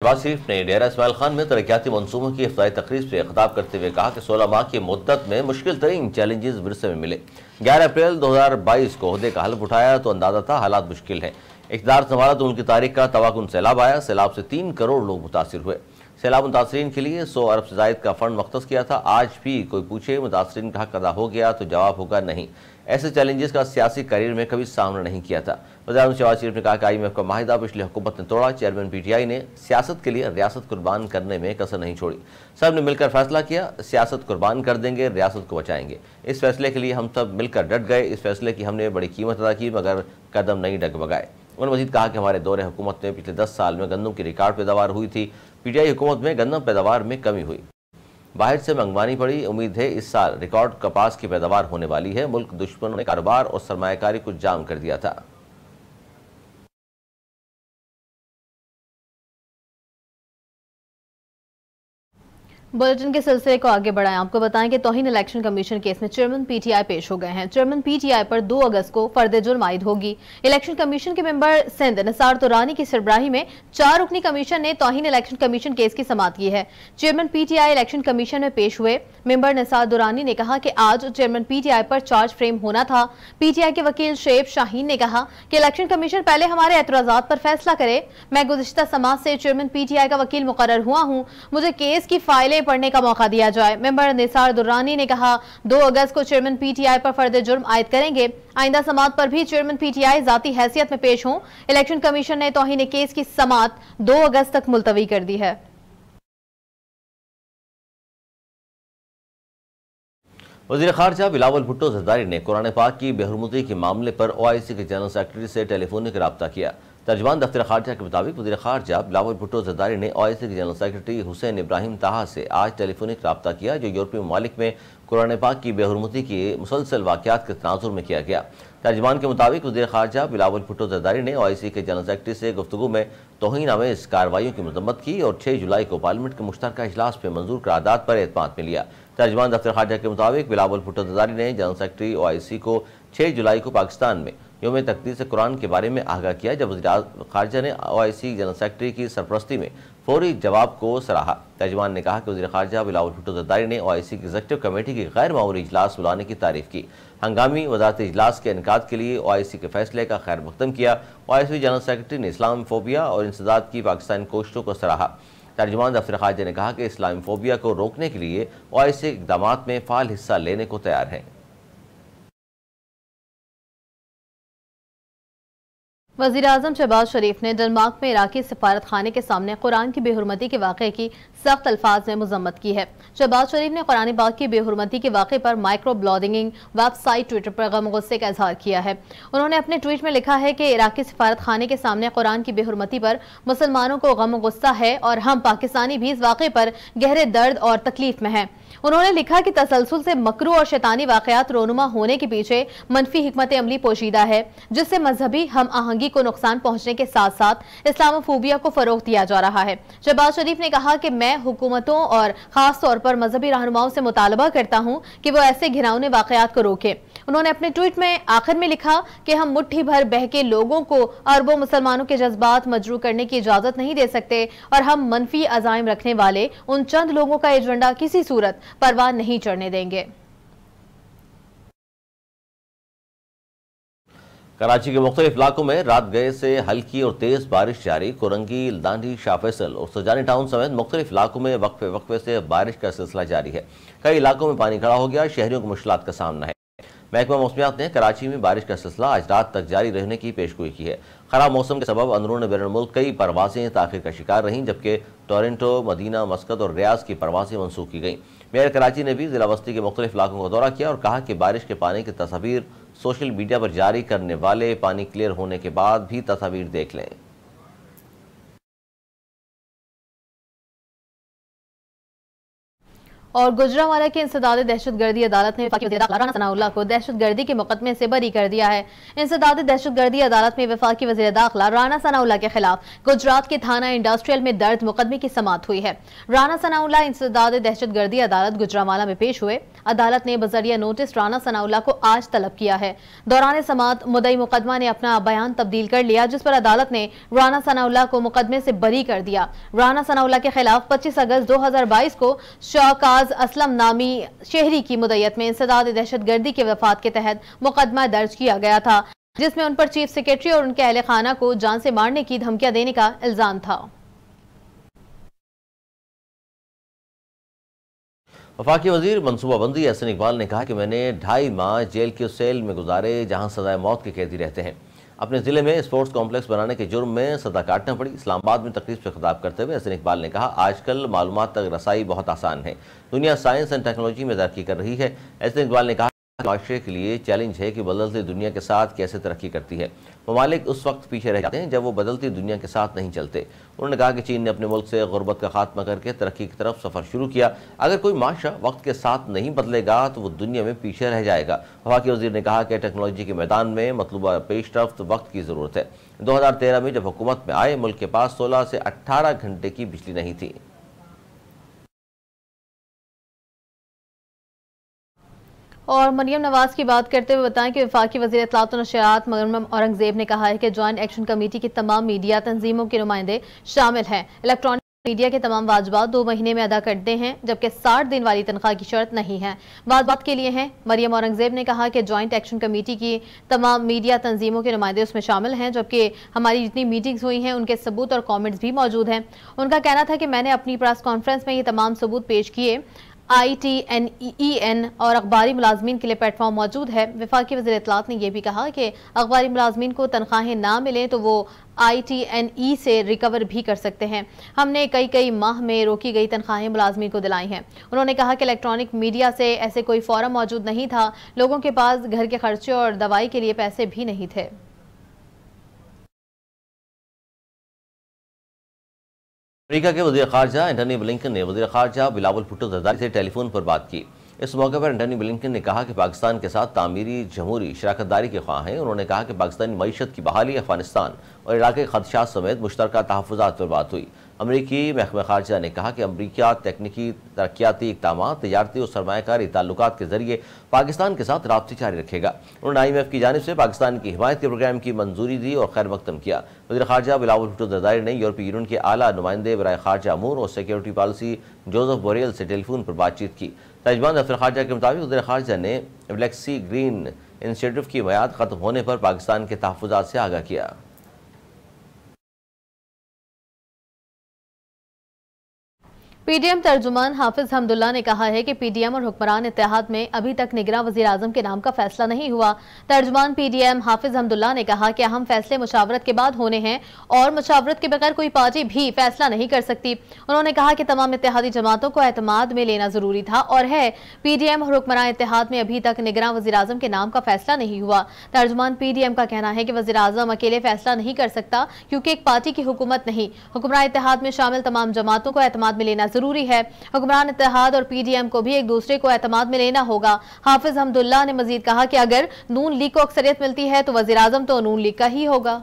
शहबाज शरीफ ने डेरा इस्माइल खान में तरक्याती मनसूबों की इफ्ताही तकरीब से खिताब करते हुए कहा कि 16 माह की मुद्दत में मुश्किल तरीन चैलेंजेस विरसे में मिले। 11 अप्रैल 2022 को ओहदे का हल्फ उठाया तो अंदाजा था हालात मुश्किल है। इक़्तिदार संभाला तो उनकी तारीख का तवाकुन सैलाब आया। सैलाब से 3 करोड़ लोग मुतासिर हुए। सैलाब मुतासरीन के लिए 100 अरब से ज़ायद का फंड मख्तस किया था। आज भी कोई पूछे मुतासरीन का हक अदा हो गया तो जवाब होगा नहीं। ऐसे चैलेंजेस का सियासी करियर में कभी सामना नहीं किया था। वज़ीर-ए-आज़म शहबाज शरीफ ने कहा कि IMF का माहिदा पिछली हुकूमत ने तोड़ा। चेयरमैन PTI ने सियासत के लिए रियासत कुर्बान करने में कसर नहीं छोड़ी। सब ने मिलकर फैसला किया, सियासत कुर्बान कर देंगे, रियासत को बचाएंगे। इस फैसले के लिए हम सब मिलकर डट गए। इस फैसले की हमने बड़ी कीमत अदा की मगर कदम नहीं डगमगाए। उन्होंने मजीद कहा कि हमारे दौरे हुकूमत में पिछले 10 साल में गंदम की रिकॉर्ड पैदावार हुई थी। PTI हुकूमत में गंदम पैदावार में कमी हुई, बाहर से मंगवानी पड़ी। उम्मीद है इस साल रिकॉर्ड कपास की पैदावार होने वाली है। मुल्क दुश्मनों ने कारोबार और सरमायाकारी को जाम कर दिया था। बुलेटिन के सिलसिले को आगे बढ़ाएं। आपको बताएं कि तौहीन इलेक्शन कमीशन केस में चेयरमैन PTI पेश हो गए हैं। चेयरमैन PTI पर 2 अगस्त को फर्द जुर्म आयद होगी। इलेक्शन कमीशन के मेंबर सिंध निसार दुरानी की सरबराही में 4 रुकनी कमीशन ने तौहीन इलेक्शन कमीशन केस की समाअत की है। चेयरमैन PTI इलेक्शन कमीशन में पेश हुए मेंबर निसार दुरानी ने कहा कि आज चेयरमैन PTI पर चार्ज फ्रेम होना था। PTI के वकील शेब शाहीन ने कहा कि इलेक्शन कमीशन पहले हमारे एतराजात पर फैसला करे। मैं गुज़िश्ता समाज से चेयरमैन PTI का वकील मुकर्रर हुआ हूँ, मुझे केस की फाइलें पढ़ने का मौका दिया जाए। मेंबर निसार दुर्रानी ने कहा 2 अगस्त को चेयरमैन PTI पर फर्द जुर्म आयद करेंगे। आइंदा समाअत पर भी चेयरमैन PTI जाती हैसियत में पेश हों। इलेक्शन कमीशन ने तौहीन केस की समाअत 2 अगस्त तक मुलतवी कर दी है। वज़ीर ख़ारजा बिलावल भुट्टो ज़रदारी ने कुरान पाक की बेहरमती के मामले पर OIC के जनरल सेक्रेटरी से टेलीफोनिक रब्ता किया। तर्जुमान दफ्तर ख़ारजा के मुताबिक वज़ीर ख़ारजा बिलावल भुट्टो ज़रदारी ने OIC के जनरल सेक्रेटरी हुसैन इब्राहिम ताहा से आज टेलीफोनिक रब्ता किया, जो यूरोपीय ममालिक में कुरान पाक की बेहरमती के मुसलसल वाक़यात के तनाजुर में किया गया। तर्जुमान के मुताबिक वज़ीर ख़ारजा बिलावल भुट्टो ज़रदारी ने OIC के जनरल सेक्रेटरी से गुफ्तगू में तौहीन आमेज़ कार्रवाइयों की मज़म्मत की और 6 जुलाई को पार्लियामेंट के मुश्तरका इजलास में मंजूर करारदाद पर एतमाद में लिया। तर्जुमान दफ्तर ख़ारजा के मुताबिक बिलावल भुट्टो ज़रदारी ने जनरल सेक्रेटरी OIC को 6 जुलाई को पाकिस्तान में यौम तक़दीस कुरान के बारे में आगाह किया। जब वज़ीर ख़ारजा ने OIC जनरल सेक्रेटरी की सरपरस्ती में फौरी जवाब को सराहा। तर्जुमान ने कहा कि वज़ीर ख़ारजा बिलावल भुट्टो ज़रदारी ने OIC की एग्जीक्यूटिव कमेटी की गैर मामूली इजलास बुलाने की तारीफ़ की। हंगामी वज़ारत इजलास के इनकाद के लिए OIC के फैसले का खैर मक़दम किया। OIC जनरल सेक्रेटरी ने इस्लामोफोबिया और इंसदाद की पाकिस्तानी कोशिशों को सराहा। तर्जुमान दफ्तर ख़ारजा ने कहा कि इस्लामोफोबिया को रोकने के लिए OIC इक़दामात में फ़ाल हिस्सा लेने को तैयार है। वज़ीर-ए-आज़म शहबाज शरीफ ने डेनमार्क में इराकी सफारत खाने के सामने कुरान की बेहुरमती के वाक़े की सख्त अल्फाज में मज़म्मत की है। शहबाज शरीफ ने कुरान पाक की बेहुरमती के वाक़े पर माइक्रो ब्लॉगिंग वेबसाइट ट्विटर पर गम गुस्से का इजहार किया है। उन्होंने अपने ट्वीट में लिखा है कि इराकी सफारत खाने के सामने कुरान की बेहुरमती पर मुसलमानों को गम गुस्सा है और हम पाकिस्तानी भी इस वाक़े पर गहरे दर्द और तकलीफ में हैं। उन्होंने लिखा कि तसलसल से मकरू और शैतानी वाक़यात रोनुमा होने के पीछे मनफी हिकमत अमली पोशीदा है, जिससे मजहबी हम आहंगी को नुकसान पहुंचने के साथ साथ इस्लामोफोबिया को फरोग दिया जा रहा है। शहबाज शरीफ ने कहा कि मैं हुकूमतों और खास तौर पर मजहबी रहनुमाओं से मुतालबा करता हूं कि वो ऐसे घिनौने वाक़यात को रोकें। उन्होंने अपने ट्वीट में आखिर में लिखा कि हम मुट्ठी भर बहके लोगों को अरबों मुसलमानों के जज्बात मजरू करने की इजाजत नहीं दे सकते और हम मनफी अज़ाइम रखने वाले उन चंद लोगों का एजेंडा किसी सूरत परवान नहीं चढ़ने देंगे। कराची के मुख्तलिफ इलाकों में रात गए से हल्की और तेज बारिश जारी। कोरंगी, दांडी, शाह फैसल और सजानी टाउन समेत मुख्तलिफ इलाकों में वक्फे वक्फे से बारिश का सिलसिला जारी है। कई इलाकों में पानी खड़ा हो गया। शहरियों को मुश्किलात का सामना है। महकमा मौसमियात ने कराची में बारिश का सिलसिला आज रात तक जारी रहने की पेशगोई की है। खराब मौसम के सबब अंदरून बैरून मुल्क कई परवाजें ताख़ीर का शिकार रहीं, जबकि टोरंटो, मदीना, मस्कत और रियाज की परवाजें मनसूख की गईं। मेयर कराची ने भी ज़िला बस्ती के मुख्तलिफ इलाकों का दौरा किया और कहा कि बारिश के पानी की तस्वीर सोशल मीडिया पर जारी करने वाले पानी क्लियर होने के बाद भी तस्वीर देख लें। और गुजरांवाला की इंसदाद दहशतगर्दी अदालत ने वफाकी वज़ीर दाखिला राना सनाउल्लाह को दहशतगर्दी के मुकदमे से बरी कर दिया है। इंसदाद दहशतगर्दी अदालत में वफाकी वज़ीर दाखिला राना सनाउल्लाह के खिलाफ गुजरात के थाना इंडस्ट्रियल में दर्ज मुकदमे की समाअत हुई है। राना सनाउल्लाह इंसदाद दहशतगर्दी अदालत गुजरांवाला में पेश हुए। अदालत ने बजरिया नोटिस राना सनाउल्लाह को आज तलब किया है। दौरान समाअत मुद्दई मुकदमा ने अपना बयान तब्दील कर लिया, जिस पर अदालत ने राना सनाउल्लाह को मुकदमे से बरी कर दिया। राना सनाउल्लाह के खिलाफ 25 अगस्त 2022 को शौकाज असलम नामी शहरी की मुद्दत में इंसदाद दहशतगर्दी के वफात के तहत मुकदमा दर्ज किया गया था, जिसमें उन पर चीफ सेक्रेटरी और उनके अहले खाना को जान से मारने की धमकियां देने का इल्जाम था। वफाकी वजीर मनसूबाबंदी एहसन इकबाल ने कहा कि मैंने 2.5 माह जेल के सेल में गुजारे जहां सजाए मौत के कैदी रहते हैं। अपने जिले में स्पोर्ट्स कॉम्प्लेक्स बनाने के जुर्म में सजा काटना पड़ी। इस्लामाबाद में तकरीब से खिताब करते हुए एहसन इकबाल ने कहा, आजकल मालूमात तक रसाई बहुत आसान है। दुनिया साइंस एंड टेक्नोलॉजी में तरक्की कर रही है। एहसन इकबाल ने कहा, माशरे के लिए चैलेंज है कि बदलती दुनिया के साथ कैसे तरक्की करती है। ममालिक उस वक्त पीछे रह जाते हैं जब वो बदलती दुनिया के साथ नहीं चलते। उन्होंने कहा कि चीन ने अपने मुल्क से गुर्बत का खात्मा करके तरक्की की तरफ सफ़र शुरू किया। अगर कोई माशरा वक्त के साथ नहीं बदलेगा तो वो दुनिया में पीछे रह जाएगा। वफाकी वज़ीर ने कहा कि टेक्नोलॉजी के मैदान में मतलूबा पेशरफ्त वक्त की ज़रूरत है। 2013 में जब हुकूमत में आए, मुल्क के पास 16 से 18 घंटे की बिजली नहीं थी। और मरियम नवाज की बात करते हुए बताएं कि वफाकी वज़ीर इत्तलात और नशरियात मरियम औरंगज़ेब ने कहा है कि ज्वाइंट एक्शन कमेटी की तमाम मीडिया तंजीमों के नुमाइंदे शामिल हैं। इलेक्ट्रॉनिक मीडिया के तमाम वाजबात 2 महीने में अदा करते हैं, जबकि 60 दिन वाली तनख्वाह की शर्त नहीं है, वाजबात के लिए हैं। मरियम औरंगज़ेब ने कहा कि ज्वाइंट एक्शन कमेटी की तमाम मीडिया तंजीमों के नुमाइंदे उसमें शामिल हैं, जबकि हमारी जितनी मीटिंग्स हुई हैं उनके सबूत और कॉमेंट्स भी मौजूद हैं। उनका कहना था कि मैंने अपनी प्रेस कॉन्फ्रेंस में ये तमाम सबूत पेश किए। ITNEN और अखबारी मुलाजमीन के लिए प्लेटफॉर्म मौजूद है। वफाकी वज़ीर इत्तलात ने यह भी कहा कि अखबारी मुलाजमीन को तनख्वाहें ना मिलें तो वो ITNE से रिकवर भी कर सकते हैं। हमने कई माह में रोकी गई तनख्वाहें मुलाजमीन को दिलाई हैं। उन्होंने कहा कि इलेक्ट्रॉनिक मीडिया से ऐसे कोई फॉरम मौजूद नहीं था। लोगों के पास घर के खर्चे और दवाई के लिए पैसे भी नहीं थे। अमेरिका के वज़ीर ख़ारजा एंटनी ब्लिंकन ने वज़ीर ख़ारजा बिलावल भुट्टो ज़रदारी से टेलीफोन पर बात की। इस मौके पर एंटनी ब्लिंकन ने कहा कि पाकिस्तान के साथ तामीरी जमहूरी शराकतदारी के ख्वाह हैं। उन्होंने कहा कि पाकिस्तानी मईशत की बहाली, अफगानिस्तान और इराक के खदशात समेत मुश्तरका तहफ़्फ़ुज़ात पर बात हुई। अमरीकी महकमा ख़ारजा ने कहा कि अमरीका तकनीकी तरक्याती इक़दाम, तजारती और सरमायाकारी ताल्लुकात के ज़रिए पाकिस्तान के साथ राब्ते जारी रखेगा। उन्होंने IMF की जानिब से पाकिस्तान की हिमायत के प्रोग्राम की मंजूरी दी और खैर मकदम किया। वज़ीर ख़ारजा बिलावल भुट्टो ज़रदारी ने यूरोपीय यूनियन के आला नुमाइंदे बराए ख़ारजा अमूर और सिक्योरिटी पॉलिसी जोसेफ बोरेल से टेलीफोन पर बातचीत की। तर्जुमान दफ्तर ख़ारजा के मुताबिक वज़ीर ख़ारजा ने ब्लैक्सी ग्रीन इनिशिएटिव की मियाद ख़त्म होने पर पाकिस्तान के तहफ़्फ़ुज़ात से आगाह किया। PDM तर्जुमान हाफिज हमदुल्ला ने कहा है कि PDM और हुक्मरान इत्तेहाद में अभी तक निगरान वज़ीर आज़म के नाम का फैसला नहीं हुआ। तर्जुमान PDM हाफिज हमदुल्ला ने कहा कि अहम फैसले मुशावरत के बाद होने हैं और मुशावरत के बगैर कोई पार्टी भी फैसला नहीं कर सकती। उन्होंने कहा कि तमाम इत्तेहादी जमातों को एतमाद में लेना जरूरी था और है। PDM और हुक्मरान इत्तेहाद में अभी तक निगरान वज़ीर आज़म के नाम का फैसला नहीं हुआ। तर्जुमान PDM का कहना है कि वज़ीर आज़म अकेले फैसला नहीं कर सकता, क्योंकि एक पार्टी की हुकूमत नहीं, हुक्मरान इत्तेहाद में शामिल तमाम जमातों को एतमाद में लेना जरूरी है। हुक्मरान इत्तेहाद और PDM को भी एक दूसरे को एतमाद में लेना होगा। हाफिज हमदुल्ला ने मजीद कहा कि अगर नून लीग को अक्सरियत मिलती है तो वज़ीर आज़म तो नून लीग का ही होगा।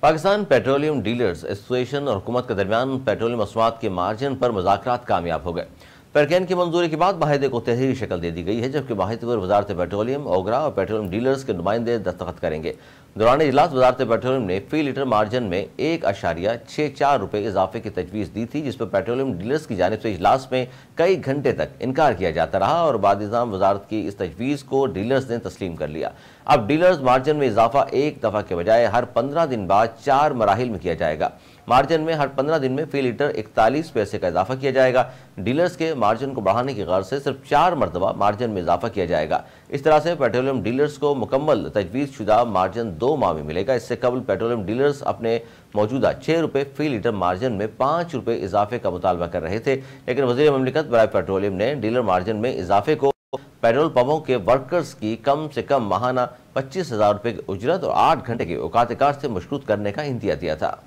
पाकिस्तान पेट्रोलियम डीलर्स एसोसिएशन और हुकूमत के दरमियान पेट्रोलियम मसनूआत के मार्जिन पर मुज़ाकरात कामयाब हो गए। पेरकेन की मंजूरी के बाद माहिदे को तहरीरी शक्ल दे दी गई है, जबकि माहिदे पर वजारत पेट्रोलियम, ओगरा और पेट्रोलियम डीलर्स के नुमाइंदे दस्तखत करेंगे। दौरान इजलास वजारत पेट्रोलियम ने फी लीटर मार्जिन में 1.64 रुपये इजाफे की तजवीज़ दी थी, जिस पर पेट्रोलियम डीलर्स की जानिब से इजलास में कई घंटे तक इनकार किया जाता रहा और बाद निज़ाम वजारत की इस तजवीज़ को डीलर्स ने तस्लीम कर लिया। अब डीलर्स मार्जिन में इजाफा एक दफ़ा के बजाय हर 15 दिन बाद 4 मराहिल में किया जाएगा। मार्जिन में हर 15 दिन में फी लीटर 41 पैसे का इजाफा किया जाएगा। डीलर्स के मार्जिन को बढ़ाने की गर्ज से सिर्फ 4 मरतबा मार्जिन में इजाफा किया जाएगा। इस तरह से पेट्रोलियम डीलर्स को मुकम्मल तजवीज़ शुदा मार्जिन 2 माह में मिलेगा। इससे कबल पेट्रोलियम डीलर्स अपने मौजूदा 6 रुपये फी लीटर मार्जिन में 5 रुपये इजाफे का मुतालबा कर रहे थे, लेकिन वज़ीर ममलिकत बराए पेट्रोलियम ने डीलर मार्जिन में इजाफे को पेट्रोल पंपों के वर्कर्स की कम से कम माहाना 25,000 रुपये की उजरत और 8 घंटे के औकात कार से मशरूत करने का इंदिया दिया था।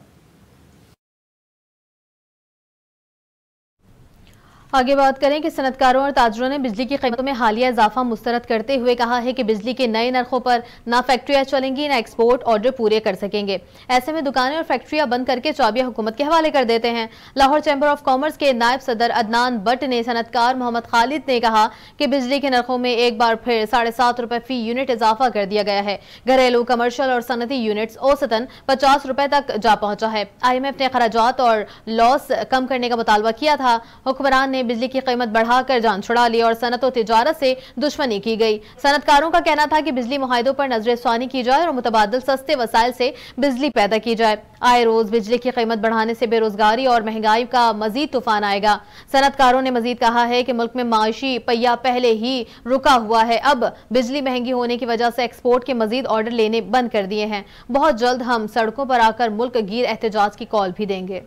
आगे बात करें कि सनतकारों और ताजरों ने बिजली की कीमतों में हालिया इजाफा मुस्तरद करते हुए कहा है कि बिजली के नए नरखों पर ना फैक्ट्रियां चलेंगी ना एक्सपोर्ट ऑर्डर पूरे कर सकेंगे। ऐसे में दुकानें और फैक्ट्रियां बंद करके चाबियां हुकूमत के हवाले कर देते हैं। लाहौर चैम्बर ऑफ कॉमर्स के नायब सदर अदनान बट ने सनतकार मोहम्मद खालिद ने कहा कि बिजली के नरखों में एक बार फिर 7.5 रुपए फी यूनिट इजाफा कर दिया गया है। घरेलू, कमर्शियल और सनती यूनिट्स औसतन 50 रुपए तक जा पहुंचा है। IMF ने खराजात और लॉस कम करने का मुतालबा किया था। हुक्मरान ने बिजली की कीमत बढ़ाकर जान छुड़ा ली और सनत और तिजारत से दुश्मनी की गई। सनतकारों का कहना था कि बिजली मुआहिदों पर नजरसानी की जाए और मुतबादिल सस्ते वसाइल से बिजली पैदा की जाए। आए रोज बिजली की कीमत बढ़ाने से बेरोजगारी और महंगाई का मजीद तूफान आएगा। सनतकारों ने मजीद कहा है कि मुल्क में माशी पहिया पहले ही रुका हुआ है। अब बिजली महंगी होने की वजह से एक्सपोर्ट के मजीद ऑर्डर लेने बंद कर दिए हैं। बहुत जल्द हम सड़कों पर आकर मुल्क गिर एहतजाज की कॉल भी देंगे।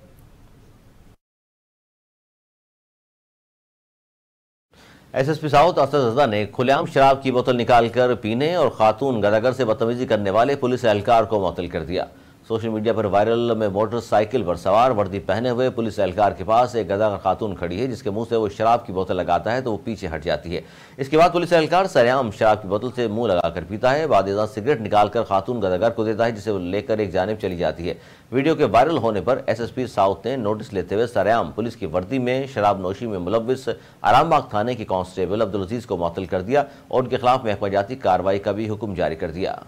SSP साउथ असद रजा ने खुलेआम शराब की बोतल निकालकर पीने और खातून गदागर से बदतमीजी करने वाले पुलिस एहलकार को मुअत्तल कर दिया। सोशल मीडिया पर वायरल में मोटरसाइकिल पर सवार वर्दी पहने हुए पुलिस एहलकार के पास एक गदागर खातून खड़ी है, जिसके मुंह से वो शराब की बोतल लगाता है तो वो पीछे हट जाती है। इसके बाद पुलिस एहलकार सरेआम शराब की बोतल से मुंह लगाकर पीता है। बाद सिगरेट निकालकर खातून गदागर को देता है, जिसे वो लेकर एक जानिब चली जाती है। वीडियो के वायरल होने पर SSP साउथ ने नोटिस लेते हुए सरेआम पुलिस की वर्दी में शराब नोशी में मुलव्विस आरामबाग थाने के कांस्टेबल अब्दुल अजीज को मुअत्तल कर दिया और उनके खिलाफ महकमा जाती कार्रवाई का भी हुक्म जारी कर दिया।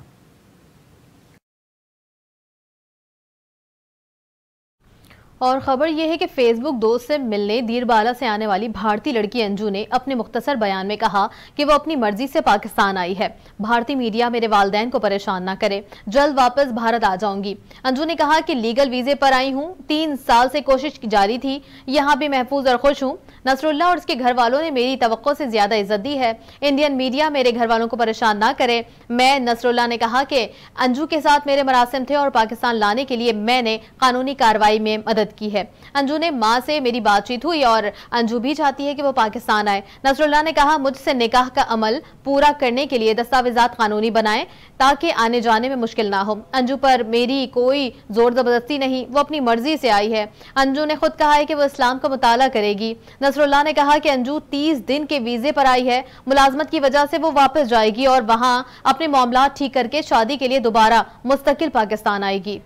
और खबर यह है कि फेसबुक दोस्त से मिलने दीरबाला से आने वाली भारतीय लड़की अंजू ने अपने मुख्तसर बयान में कहा कि वो अपनी मर्जी से पाकिस्तान आई है। भारतीय मीडिया मेरे वालिदैन को परेशान न करे, जल्द वापस भारत आ जाऊंगी। अंजू ने कहा कि लीगल वीजे पर आई हूँ, 3 साल से कोशिश जारी थी, यहाँ भी महफूज और खुश हूँ। नसरुल्लाह और उसके घर वालों ने मेरी तवक्को से ज्यादा इज्जत दी है। इंडियन मीडिया मेरे घर वालों को परेशान ना करे। मैं नसरुल्लाह ने कहा कि अंजू के साथ मेरे मरासिम थे और पाकिस्तान लाने के लिए मैंने कानूनी कार्रवाई में मदद की है। अंजू ने मां से मेरी बातचीत हुई और अंजू भी चाहती है कि वो पाकिस्तान आए। नसरुल्लाह ने कहा मुझसे निकाह का अमल पूरा करने के लिए दस्तावेजात कानूनी बनाएं ताकि आने जाने में मुश्किल ना हो। अंजू पर मेरी कोई जोर जबरदस्ती नहीं, वो अपनी मर्जी से आई है। अंजू ने खुद कहा है कि वो इस्लाम का मुताला करेगी। नसरुल्लाह ने कहा कि अंजू 30 दिन के वीजे पर आई है, मुलाजमत की वजह से वो वापस जाएगी और वहां अपने मामला ठीक करके शादी के लिए दोबारा मुस्तकिल पाकिस्तान आएगी।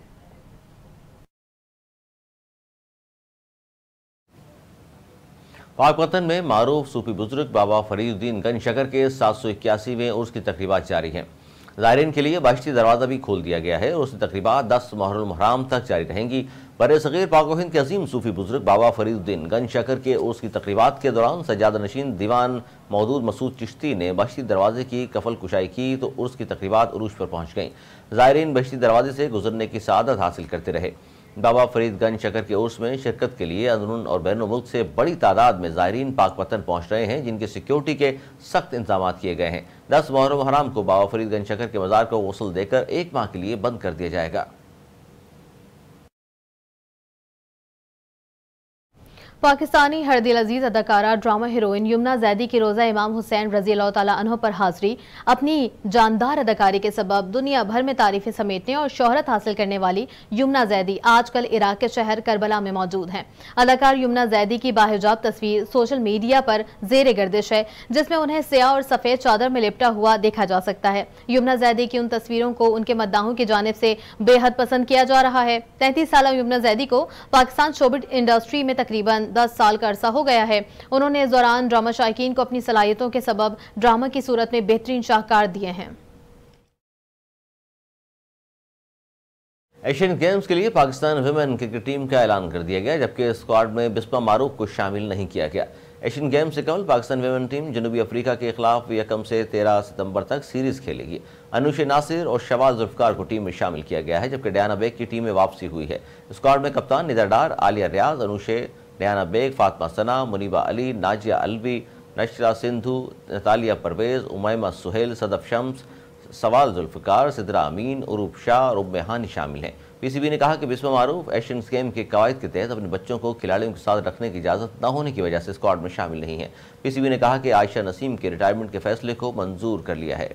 पाकपतन में मारूफ सूफी बुजुर्ग बाबा फरीदुद्दीन गंज शकर के 781वें उर्स की तकरीबात जारी हैं। ज़ायरीन के लिए बहश्ती दरवाज़ा भी खोल दिया गया है और उसकी तकरीबात 10 मुहर्रम हराम तक जारी रहेंगी। बरे-सग़ीर पाक व हिंद के अजीम सूफी बुजुर्ग बाबा फरीदुद्दीन गंज शकर के उर्स की तकरीबात के दौरान सज्जादा नशीन दीवान मौदूद मसूद चिश्ती ने बहश्ती दरवाजे की कफल कुशाई की तो उर्स की तकरीबात उरूज पर पहुँच गईं। ज़ायरीन बहश्ती दरवाजे से गुजरने की सआदत हासिल करते रहे। बाबा फरीदगंज शकर के उर्स में शिरकत के लिए अंदरून और बैरून मुल्क से बड़ी तादाद में ज़ायरीन पाकपतन पहुँच रहे हैं, जिनकी सिक्योरिटी के सख्त इंतजाम किए गए हैं। 10 मुहर्रम हराम को बाबा फरीदगंज शकर के मज़ार को गुस्ल देकर 1 माह के लिए बंद कर दिया जाएगा। पाकिस्तानी हरदिल अजीज अदाकारा ड्रामा हीरोइन यमुना जैदी की रोज़ा इमाम हुसैन रज़ी अल्लाह तआला अन्हु पर हाजिरी अपनी जानदार अदाकारी के सबब दुनिया भर में तारीफें समेटने और शोहरत हासिल करने वाली यमुना जैदी आजकल इराक के शहर करबला में मौजूद हैं। अदाकार यमुना जैदी की बाहिजाब तस्वीर सोशल मीडिया पर जेर गर्दिश है, जिसमें उन्हें स्याह और सफ़ेद चादर में लिपटा हुआ देखा जा सकता है। यमुना जैदी की उन तस्वीरों को उनके मद्दाहों की जानिब से बेहद पसंद किया जा रहा है। 33 साल यमुना जैदी को पाकिस्तान शोबिट इंडस्ट्री में तकरीबन 10 साल का अरसा हो गया है। उन्होंने इस दौरान ड्रामा शायकीन को अपनी सलाहियतों के सबब ड्रामा की सूरत में बेहतरीन शाहकार दिए हैं। एशियन गेम्स के लिए पाकिस्तान विमेन क्रिकेट टीम का ऐलान कर दिया गया, जबकि स्क्वाड में बिस्मा मारूफ को शामिल नहीं किया गया। एशियन गेम्स से कबल पाकिस्तान विमेन टीम जनूबी अफ्रीका के खिलाफ 1 से 13 सितंबर तक सीरीज खेलेगी। अनुशे नासिर और शवाज जुल्फकार को टीम में शामिल किया गया है, जबकि डयाना बेग की टीम में वापसी हुई है। स्क्वाड में कप्तान निदर डार, आलिया रियाज, अनुशे, डयाना बेग, फातिमा सना, मुनीबा अली, नाजिया अलवी, नशरा सिंधु, नतालिया परवेज, उमैमा सुहेल, सदफ शम्स, सवाल जुल्फकार, सिद्रा अमीन, उरूप शाह और उम्मे हानी शामिल हैं। पीसीबी ने कहा कि बिस्मा मारूफ एशियन गेम के कवायद के तहत अपने बच्चों को खिलाड़ियों के साथ रखने की इजाज़त न होने की वजह से स्क्वाड में शामिल नहीं है। पीसीबी ने कहा कि आयशा नसीम के रिटायरमेंट के फैसले को मंजूर कर लिया है।